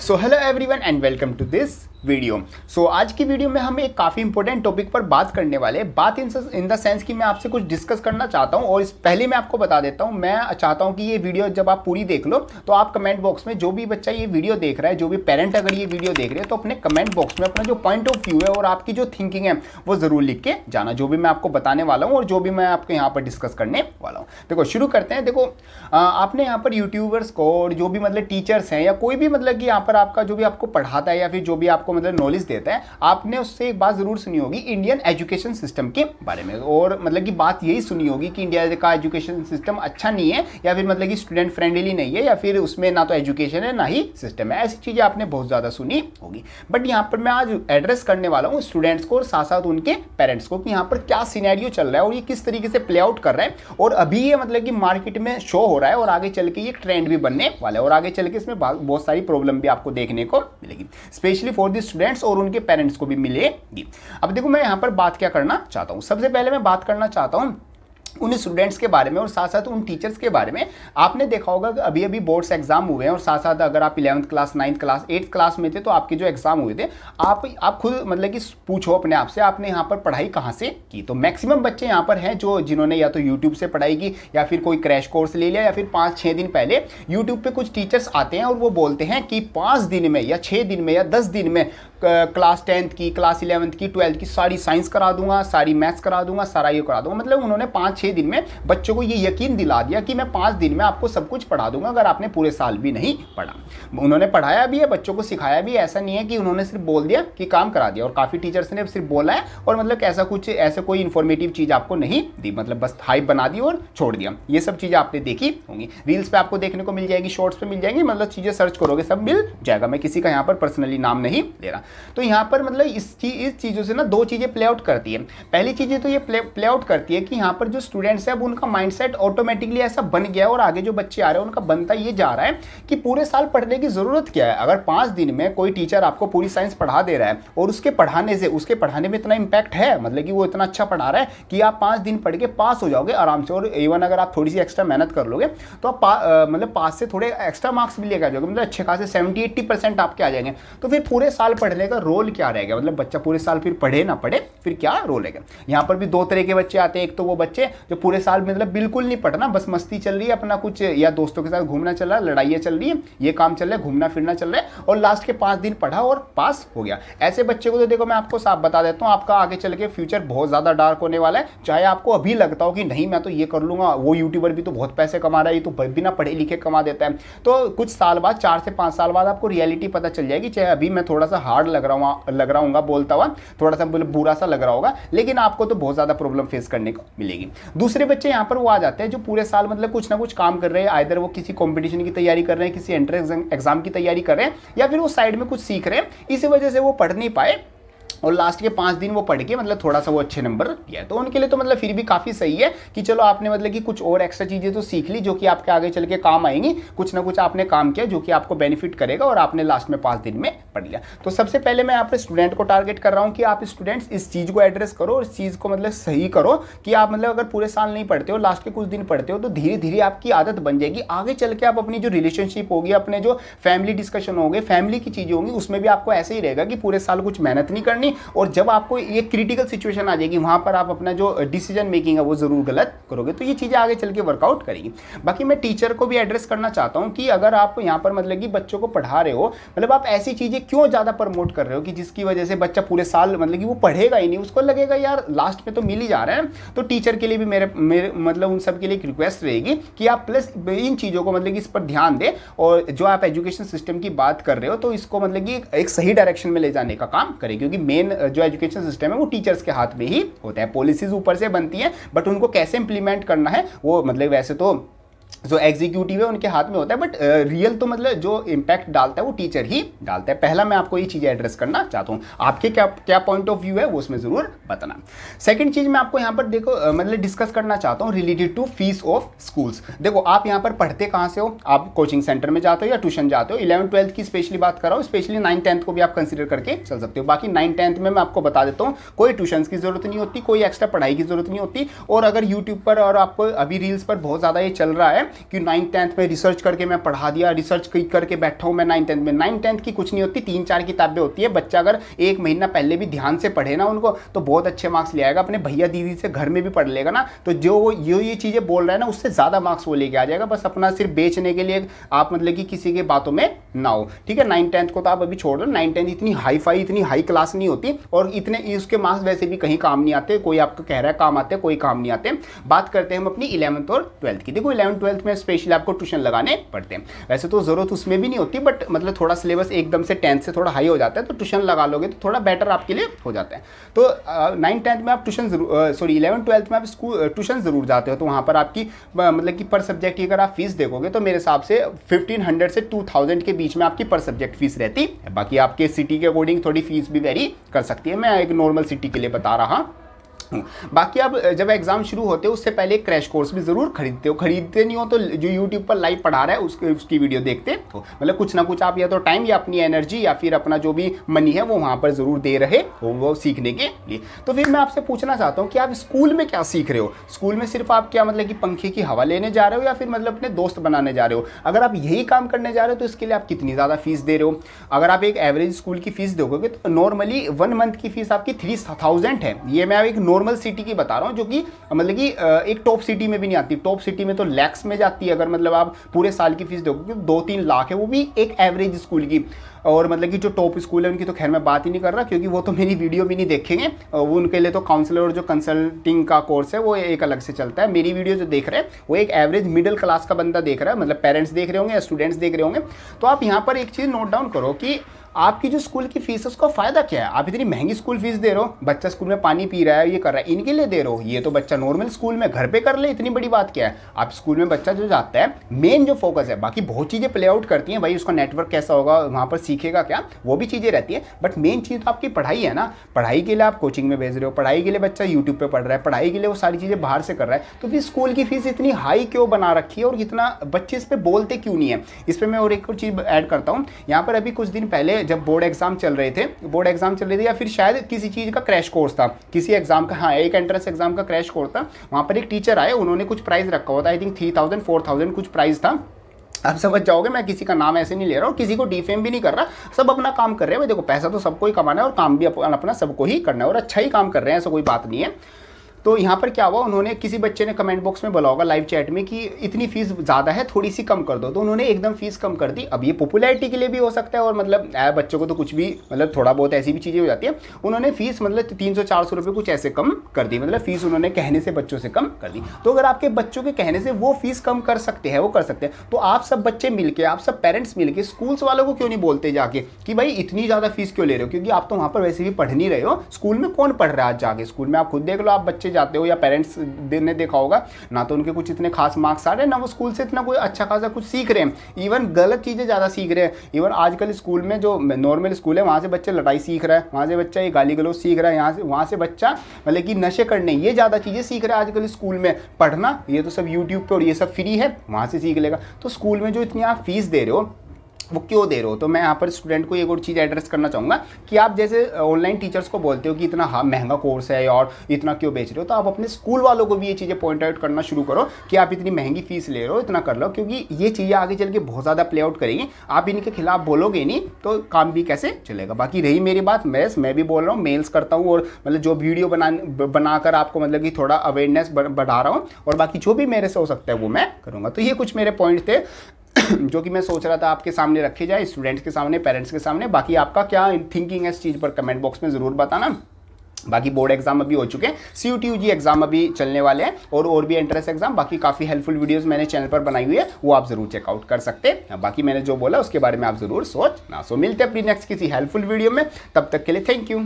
So hello everyone and welcome to this video. So आज की video में हम एक काफ़ी इंपॉर्टेंट टॉपिक पर बात करने वाले हैं। बात इन द सेंस कि मैं आपसे कुछ डिस्कस करना चाहता हूं और इस पहले मैं आपको बता देता हूं, मैं चाहता हूं कि ये वीडियो जब आप पूरी देख लो तो आप कमेंट बॉक्स में, जो भी बच्चा ये वीडियो देख रहा है, जो भी पेरेंट अगर ये वीडियो देख रहे हैं, तो अपने कमेंट बॉक्स में अपना जो पॉइंट ऑफ व्यू है और आपकी जो थिंकिंग है वो ज़रूर लिख के जाना, जो भी मैं आपको बताने वाला हूँ और जो भी मैं आपके यहाँ पर डिस्कस करने वाला हूँ। देखो शुरू करते हैं। देखो आपने यहाँ पर यूट्यूबर्स को और जो भी मतलब टीचर्स हैं या कोई भी मतलब कि यहाँ पर आपका जो भी आपको पढ़ाता है या फिर जो भी आपको मतलब नॉलेज देता है, आपने उससे एक बात जरूर सुनी होगी इंडियन एजुकेशन सिस्टम के बारे में। और मतलब कि बात यही सुनी होगी कि इंडिया का एजुकेशन सिस्टम अच्छा नहीं है या फिर मतलब कि स्टूडेंट फ्रेंडली नहीं है या फिर उसमें ना तो एजुकेशन है ना ही सिस्टम है। ऐसी चीज़ें आपने बहुत ज़्यादा सुनी होगी। बट यहाँ पर मैं आज एड्रेस करने वाला हूँ स्टूडेंट्स को और साथ साथ उनके पेरेंट्स को कि यहाँ पर क्या सिनेरियो चल रहा है और ये किस तरीके से प्ले आउट कर रहा है। और अभी ये मतलब कि मार्केट में शो हो रहा है और आगे चल के ये ट्रेंड भी बनने वाला है और आगे चल के इसमें बहुत सारी प्रॉब्लम भी आपको देखने को मिलेगी, स्पेशली फॉर द स्टूडेंट्स और उनके पेरेंट्स को भी मिलेगी। अब देखो मैं यहाँ पर बात क्या करना चाहता हूँ। सबसे पहले मैं बात करना चाहता हूँ उन स्टूडेंट्स के बारे में और साथ साथ उन टीचर्स के बारे में। आपने देखा होगा कि अभी अभी बोर्ड्स एग्जाम हुए हैं और साथ साथ अगर आप 11th class 9th class 8th class में थे तो आपके जो एग्जाम हुए थे, आप खुद मतलब कि पूछो अपने आप से आपने यहाँ पर पढ़ाई कहाँ से की। तो मैक्सिमम बच्चे यहाँ पर हैं जो जिन्होंने या तो यूट्यूब से पढ़ाई की या फिर कोई क्रैश कोर्स ले लिया या फिर 5-6 दिन पहले यूट्यूब पे कुछ टीचर्स आते हैं और वो बोलते हैं कि 5 दिन में या 6 दिन में या 10 दिन में क्लास 10th की, क्लास 11th की, 12th की सारी साइंस करा दूंगा, सारी मैथ्स करा दूंगा, सारा ये करा दूंगा। मतलब उन्होंने 5-6 दिन में बच्चों को ये यकीन दिला दिया कि मैं 5 दिन में आपको सब कुछ पढ़ा दूंगा अगर आपने पूरे साल भी नहीं पढ़ा। उन्होंने पढ़ाया भी है, बच्चों को सिखाया भी है। ऐसा नहीं है कि उन्होंने सिर्फ बोल दिया कि काम करा दिया। और काफ़ी टीचर्स ने सिर्फ बोला है और मतलब ऐसा कोई इन्फॉर्मेटिव चीज़ आपको नहीं दी, मतलब बस हाइप बना दी और छोड़ दिया। ये सब चीज़ें आपने देखी होंगी, रील्स पे आपको देखने को मिल जाएगी, शॉर्ट्स पे मिल जाएंगी, मतलब चीज़ें सर्च करोगे सब मिल जाएगा। मैं किसी का यहाँ पर पर्सनली नाम नहीं ले रहा। तो यहाँ पर मतलब इस चीज़ों से ना 2 चीज़ें प्ले आउट करती है। पहली चीज़ें तो ये प्ले आउट करती है कि यहाँ पर जो स्टूडेंट्स हैं अब उनका माइंडसेट ऑटोमेटिकली ऐसा बन गया है और आगे जो बच्चे आ रहे हैं उनका बनता ये जा रहा है कि पूरे साल पढ़ने की ज़रूरत क्या है। अगर 5 दिन में कोई टीचर आपको पूरी साइंस पढ़ा दे रहा है और उसके पढ़ाने में इतना इम्पैक्ट है, मतलब कि वो इतना अच्छा पढ़ा रहा है कि आप 5 दिन पढ़ के पास हो जाओगे आराम से। और इवन अगर आप थोड़ी सी एक्स्ट्रा मेहनत कर लोगे तो आप मतलब पास से थोड़े एक्स्ट्रा मार्क्स भी लेकर आ जाओगे, मतलब अच्छे खासे 70-80% आपके आ जाएंगे। तो फिर पूरे साल पढ़ने का रोल क्या रहेगा, मतलब बच्चा पूरे साल फिर पढ़े ना पढ़े फिर क्या रोल है। यहाँ पर भी 2 तरह के बच्चे आते हैं। एक तो वो बच्चे जो पूरे साल मतलब बिल्कुल नहीं पढ़ना, बस मस्ती चल रही है, अपना कुछ या दोस्तों के साथ घूमना चल रहा है, लड़ाइयाँ चल रही है, ये काम चल रहा है, घूमना फिरना चल रहा है और लास्ट के 5 दिन पढ़ा और पास हो गया। ऐसे बच्चे को तो देखो मैं आपको साफ बता देता हूँ, आपका आगे चल के फ्यूचर बहुत ज़्यादा डार्क होने वाला है। चाहे आपको अभी लगता हो कि नहीं मैं तो ये कर लूँगा, वो यूट्यूबर भी तो बहुत पैसे कमा रहा है, ये तो बिना पढ़े लिखे कमा देता है। तो कुछ साल बाद, 4 से 5 साल बाद आपको रियलिटी पता चल जाएगी। चाहे अभी मैं थोड़ा सा हार्ड लग रहा हूँ बोलता हुआ, थोड़ा सा बुरा सा लग रहा होगा, लेकिन आपको तो बहुत ज़्यादा प्रॉब्लम फेस करने को मिलेगी। दूसरे बच्चे यहाँ पर वो आ जाते हैं जो पूरे साल मतलब कुछ ना कुछ काम कर रहे हैं, आइदर वो किसी कंपटीशन की तैयारी कर रहे हैं, किसी एंट्रेंस एग्जाम की तैयारी कर रहे हैं या फिर वो साइड में कुछ सीख रहे हैं। इसी वजह से वो पढ़ नहीं पाए और लास्ट के 5 दिन वो पढ़ के मतलब थोड़ा सा वो अच्छे नंबर लिया। तो उनके लिए तो मतलब फिर भी काफ़ी सही है कि चलो आपने मतलब कि कुछ और एक्स्ट्रा चीज़ें तो सीख ली जो कि आपके आगे चल के काम आएंगी। कुछ ना कुछ आपने काम किया जो कि आपको बेनिफिट करेगा और आपने लास्ट में 5 दिन में पढ़ लिया। तो सबसे पहले मैं यहाँ पे स्टूडेंट को टारगेट कर रहा हूँ कि आप स्टूडेंट्स इस चीज़ को एड्रेस करो और इस चीज़ को मतलब सही करो कि आप मतलब अगर पूरे साल नहीं पढ़ते हो, लास्ट के कुछ दिन पढ़ते हो तो धीरे धीरे आपकी आदत बन जाएगी। आगे चल के आप अपनी जो रिलेशनशिप होगी, अपने जो फैमिली डिस्कशन होंगे, फैमिली की चीज़ें होंगी, उसमें भी आपको ऐसे ही रहेगा कि पूरे साल कुछ मेहनत नहीं करनी और जब आपको ये क्रिटिकल सिचुएशन आ जाएगी वहां पर आप अपना जो डिसीजन मेकिंग है वो जरूर गलत करोगे। तो ये चीजें आगे चल के वर्कआउट करेगी। बाकी मैं टीचर को भी एड्रेस करना चाहता हूं कि अगर आप यहाँ पर मतलब कि बच्चों को पढ़ा रहे हो, मतलब आप ऐसी चीजें क्यों ज्यादा प्रमोट कर रहे हो कि जिसकी वजह से बच्चा पूरे साल मतलब कि वो पढ़ेगा ही नहीं, उसको लगेगा यार लास्ट में तो मिल ही जा रहा है। तो टीचर के लिए भी मेरे मतलब उन सब के लिए एक रिक्वेस्ट रहेगी कि आप प्लस इन चीजों को मतलब कि इस पर ध्यान दें और जो आप एजुकेशन सिस्टम की बात कर रहे हो तो इसको मतलब कि एक सही डायरेक्शन में ले जाने का काम करें, क्योंकि मेन जो एजुकेशन सिस्टम है वो टीचर्स के हाथ में ही होता है। पॉलिसीज ऊपर से बनती हैं बट उनको कैसे इंप्लीमेंट करना है वो मतलब वैसे तो जो एग्जीक्यूटिव है उनके हाथ में होता है, बट रियल तो मतलब जो इम्पैक्ट डालता है वो टीचर ही डालता है। पहला मैं आपको ये चीज़ें एड्रेस करना चाहता हूँ। आपके क्या पॉइंट ऑफ व्यू है वो उसमें ज़रूर बताना। सेकंड चीज़ मैं आपको यहाँ पर देखो मतलब डिस्कस करना चाहता हूँ related to fees of schools. देखो आप यहाँ पर पढ़ते कहाँ से हो, आप कोचिंग सेंटर में जाते हो या ट्यूशन जाते हो। 11th-12th की स्पेशली बात कर रहा हूँ, स्पेशली 9th-10th को भी आप कंसिडर करके चल सकते हो। बाकी 9th-10th में मैं आपको बता देता हूँ कोई ट्यूशन की जरूरत नहीं होती, कोई एक्स्ट्रा पढ़ाई की जरूरत नहीं होती। और अगर यूट्यूब पर और आपको अभी रील्स पर बहुत ज़्यादा ये चल रहा है है कि 9th-10th में रिसर्च करके मैं पढ़ा दिया, रिसर्च करके बैठा हूँ मैं 9th-10th में। 9th-10th की कुछ नहीं होती, 3-4 किताबें होती है। बच्चा अगर 1 महीना पहले भी ध्यान से पढ़े ना उनको, तो बहुत अच्छे मार्क्स ले आएगा। अपने भैया दीदी से घर में भी पढ़ लेगा ना, तो जो ये चीज़ें बोल रहा है ना, उससे ज़्यादा मार्क्स वो लेके आ जाएगा। बस अपना सिर्फ बेचने के लिए आप मतलब कि किसी के बातों में ना हो, ठीक है। 9th-10th को तो आप अभी छोड़ दो। 9th-10th इतनी हाई-फाई, इतनी हाई क्लास नहीं होती, और इतने उसके मार्क्स वैसे भी कहीं काम नहीं आते। कोई आपको कह रहा है काम आते, कोई काम नहीं आते। बात करते हैं हम अपनी 11th और 12th की। देखो 11th-12th में स्पेशली आपको ट्यूशन लगाने पड़ते हैं। वैसे तो ज़रूरत उसमें भी नहीं होती, बट मतलब थोड़ा सिलेबस एकदम से 10th से थोड़ा हाई हो जाता है, तो ट्यूशन लगा लोगे तो थोड़ा बेटर आपके लिए हो जाता है। तो 9th-10th में आप ट्यूशन जरूर, सॉरी 11th-12th में आप स्कूल ट्यूशन ज़रूर जाते हो, तो वहाँ पर आपकी मतलब कि पर सब्जेक्ट की अगर आप फीस देखोगे तो मेरे हिसाब से 1500 से 2000 के बीच में आपकी पर सब्जेक्ट फीस रहती है। बाकी आपके सिटी के अकॉर्डिंग थोड़ी फीस भी वेरी कर सकती है। मैं एक नॉर्मल सिटी के लिए बता रहा हूँ। बाकी आप जब एग्जाम शुरू होते हो उससे पहले क्रैश कोर्स भी जरूर खरीदते हो। खरीदते नहीं हो तो जो यूट्यूब पर लाइव पढ़ा रहा है उसकी वीडियो देखते हो। मतलब कुछ ना कुछ आप या तो टाइम या अपनी एनर्जी या फिर अपना जो भी मनी है वो वहाँ पर जरूर दे रहे हो वो सीखने के लिए। तो फिर मैं आपसे पूछना चाहता हूँ कि आप स्कूल में क्या सीख रहे हो? स्कूल में सिर्फ आप क्या मतलब कि पंखे की हवा लेने जा रहे हो या फिर मतलब अपने दोस्त बनाने जा रहे हो? अगर आप यही काम करने जा रहे हो तो इसके लिए आप कितनी ज़्यादा फीस दे रहे हो? अगर आप एक एवरेज स्कूल की फीस दोगे तो नॉर्मली 1 मंथ की फीस आपकी 3000 है। ये मैं एक नॉर्मल सिटी की बता रहा हूं, जो कि मतलब कि एक टॉप सिटी में भी नहीं आती। टॉप सिटी में तो लैक्स में जाती है। अगर मतलब आप पूरे साल की फीस दोगे 2-3 लाख है, वो भी एक एवरेज स्कूल की। और मतलब कि जो टॉप स्कूल है उनकी तो खैर मैं बात ही नहीं कर रहा, क्योंकि वो तो मेरी वीडियो भी नहीं देखेंगे। वो उनके लिए तो काउंसलर और जो कंसल्टिंग का कोर्स है वो एक अलग से चलता है। मेरी वीडियो जो देख रहे हैं वो एक एवरेज मिडिल क्लास का बंदा देख रहा है, मतलब पेरेंट्स देख रहे होंगे या स्टूडेंट्स देख रहे होंगे। तो आप यहाँ पर एक चीज़ नोट डाउन करो कि आपकी जो स्कूल की फीस है उसका फायदा क्या है? आप इतनी महंगी स्कूल फीस दे रहे हो, बच्चा स्कूल में पानी पी रहा है, ये कर रहा है, इनके लिए दे रहे हो। ये तो बच्चा नॉर्मल स्कूल में घर पे कर ले, इतनी बड़ी बात क्या है? आप स्कूल में बच्चा जो जाता है, मेन जो फोकस है, बाकी बहुत चीज़ें प्ले आउट करती हैं भाई, उसका नेटवर्क कैसा होगा, वहाँ पर सीखेगा क्या, वो भी चीज़ें रहती है, बट मेन चीज़ तो आपकी पढ़ाई है ना। पढ़ाई के लिए आप कोचिंग में भेज रहे हो, पढ़ाई के लिए बच्चा यूट्यूब पर पढ़ रहा है, पढ़ाई के लिए वो सारी चीज़ें बाहर से कर रहा है, तो फिर स्कूल की फीस इतनी हाई क्यों बना रखी है और इतना बच्चे इस पर बोलते क्यों नहीं है? इस पर मैं और एक और चीज़ ऐड करता हूँ। यहाँ पर अभी कुछ दिन पहले जब बोर्ड एग्जाम चल रहे थे या फिर शायद किसी चीज़ का क्रैश कोर्स था, किसी एग्जाम का, हाँ एक एंट्रेंस एग्जाम का क्रैश कोर्स था। वहाँ पर एक टीचर आए, उन्होंने कुछ प्राइस रखा हुआ था, आई थिंक 3000-4000 कुछ प्राइस था। आप समझ जाओगे, मैं किसी का नाम ऐसे नहीं ले रहा हूँ, किसी को डिफेम भी नहीं कर रहा, सब अपना काम कर रहे हैं। देखो पैसा तो सबको ही कमाना है और काम भी अपना सबको ही करना है, और अच्छा ही काम कर रहे हैं, ऐसा कोई बात नहीं है। तो यहाँ पर क्या हुआ, उन्होंने किसी बच्चे ने कमेंट बॉक्स में बोला होगा लाइव चैट में कि इतनी फीस ज़्यादा है, थोड़ी सी कम कर दो, तो उन्होंने एकदम फीस कम कर दी। अब ये पॉपुलैरिटी के लिए भी हो सकता है, और मतलब बच्चों को तो कुछ भी मतलब थोड़ा बहुत ऐसी भी चीज़ें हो जाती है। उन्होंने फीस मतलब 300-400 रुपये कुछ ऐसे कम कर दी, मतलब फीस उन्होंने कहने से बच्चों से कम कर दी। तो अगर आपके बच्चों के कहने से वो फीस कम कर सकते हैं, वो कर सकते हैं, तो आप सब बच्चे मिलकर, आप सब पेरेंट्स मिलकर स्कूल्स वालों को क्यों नहीं बोलते जाके कि भाई इतनी ज़्यादा फीस क्यों ले रहे हो? क्योंकि आप तो वहाँ पर वैसे भी पढ़ नहीं रहे हो। स्कूल में कौन पढ़ रहा है आज जाके? स्कूल में आप खुद देख लो, आप बच्चे जाते हो या पेरेंट्स ने देखा होगा ना, तो उनके कुछ इतने खास मार्क्स आ रहे हैं ना, वो स्कूल से इतना कोई अच्छा खासा कुछ सीख रहे हैं। इवन गलत चीज़ें ज़्यादा सीख रहे हैं। इवन आजकल स्कूल में जो नॉर्मल स्कूल है वहाँ से बच्चे लड़ाई सीख रहा है, वहाँ से बच्चा ये गाली गलौज सीख रहा है, वहाँ से बच्चा मतलब कि नशे करने, ये ज़्यादा चीज़ें सीख रहा है आजकल स्कूल में। पढ़ना ये तो सब यूट्यूब पर और ये सब फ्री है, वहाँ से सीख लेगा। तो स्कूल में जो इतनी आप फीस दे रहे हो वो क्यों दे रहे हो? तो मैं यहाँ पर स्टूडेंट को एक और चीज़ एड्रेस करना चाहूँगा कि आप जैसे ऑनलाइन टीचर्स को बोलते हो कि इतना महंगा कोर्स है और इतना क्यों बेच रहे हो, तो आप अपने स्कूल वालों को भी ये चीज़ें पॉइंट आउट करना शुरू करो कि आप इतनी महंगी फीस ले रहे हो, इतना कर लो, क्योंकि ये चीज़ें आगे चल के बहुत ज़्यादा प्ले आउट करेंगी। आप इनके खिलाफ बोलोगे नहीं तो काम भी कैसे चलेगा? बाकी रही मेरी बात, मैं भी बोल रहा हूँ, मेल्स करता हूँ और मतलब जो वीडियो बनाकर आपको मतलब कि थोड़ा अवेयरनेस बढ़ा रहा हूँ, और बाकी जो भी मेरे से हो सकता है वो मैं करूँगा। तो ये कुछ मेरे पॉइंट थे जो कि मैं सोच रहा था आपके सामने रखे जाए, स्टूडेंट्स के सामने, पेरेंट्स के सामने। बाकी आपका क्या थिंकिंग है इस चीज़ पर कमेंट बॉक्स में ज़रूर बताना। बाकी बोर्ड एग्जाम अभी हो चुके हैं, CUT UG एग्जाम अभी चलने वाले हैं, और भी एंट्रेंस एग्जाम। बाकी काफ़ी हेल्पफुल वीडियोस मैंने चैनल पर बनाई हुई है, वो आप जरूर चेकआउट कर सकते हैं। बाकी मैंने जो बोला उसके बारे में आप जरूर सोचना। सो मिलते हैं अपनी नेक्स्ट किसी हेल्पफुल वीडियो में, तब तक के लिए थैंक यू।